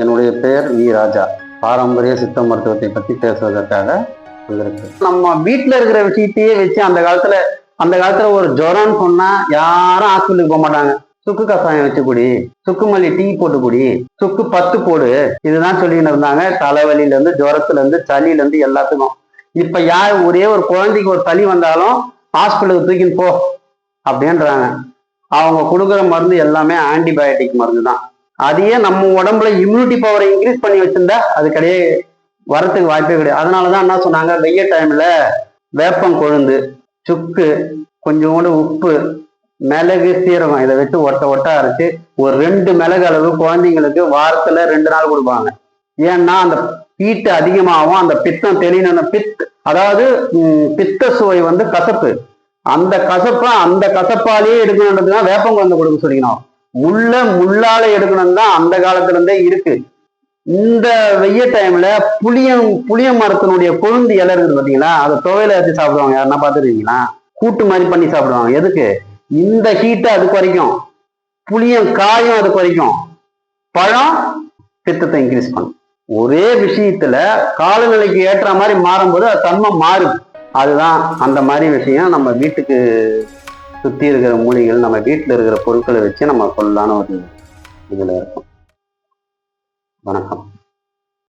என்னுடைய பெயர் வி ராஜா. பாரம்பரிய சித்த மருத்துவத்தை பத்தி பேசுவதற்காக வந்திருக்கு. நம்ம வீட்டுல இருக்கிற விஷயத்தையே வச்சு அந்த காலத்துல ஒரு ஜுரம்னு சொன்னா யாரும் ஹாஸ்பிட்டலுக்கு போக மாட்டாங்க. சுக்கு கஷாயம் வச்சு குடி, சுக்கு மல்லி டீ போட்டு குடி, சுக்கு 10 போடு, இதுதான் சொல்லிட்டு இருந்தாங்க. தலைவலியில இருந்து, ஜுரத்துல இருந்து, சளியில இருந்து எல்லாத்துக்கும். இப்ப ஒரே ஒரு குழந்தைக்கு ஒரு சளி வந்தாலும் ஹாஸ்பிட்டலுக்கு தூக்கின்னு போ அப்படின்றாங்க. அவங்க கொடுக்குற மருந்து எல்லாமே ஆன்டிபயோட்டிக் மருந்து தான். அதையே நம்ம உடம்புல இம்யூனிட்டி பவரை இன்க்ரீஸ் பண்ணி வச்சிருந்தா அது கிடையாது, வரத்துக்கு வாய்ப்பே கிடையாது. அதனாலதான் என்ன சொன்னாங்க, வெய்ய டைம்ல வேப்பம் கொழுந்து, சுக்கு, கொஞ்சோண்டு உப்பு, மிளகு, சீரகம் இதை வச்சு ஒட்ட அரைச்சு ஒரு 2 மிளகு அளவு குழந்தைங்களுக்கு வாரத்துல 2 நாள் கொடுப்பாங்க. ஏன்னா அந்த ஹீட்டு அதிகமாகும், அந்த பித்தம் தெளியணும். அதாவது பித்த சுவை கசப்பு, அந்த கசப்பாலேயே எடுக்கணுன்றதுதான் வேப்பம் கொழுந்து கொடுக்க சொல்லிக்கணும். முள்ளால எடுக்கணும் தான் அந்த காலத்துல இருந்தே இருக்கு. இந்த வெய்ய டைம்ல புளிய மரத்தினுடைய கொழுந்து இலை இருக்குது பாத்தீங்களா, அதை துவையில வச்சு சாப்பிடுவாங்க. யாருன்னா பாத்துருக்கீங்களா? கூட்டு மாதிரி பண்ணி சாப்பிடுவாங்க. எதுக்கு? இந்த ஹீட்டை அது குறைக்கும், காயும் அது குறைக்கும், பழம் பித்தத்தை இன்க்ரீஸ் பண்ணும். ஒரே விஷயத்துல காலநிலைக்கு ஏற்ற மாதிரி மாறும்போது அது தன்மை மாறுது. அதுதான் அந்த மாதிரி விஷயம். நம்ம வீட்டுக்கு சுத்தி இருக்கிற மூலிகைகள், நம்ம வீட்டுல இருக்கிற பொருட்களை வச்சு நம்ம சொல்லலான்னு ஒரு இதுல இருக்கும். வணக்கம்.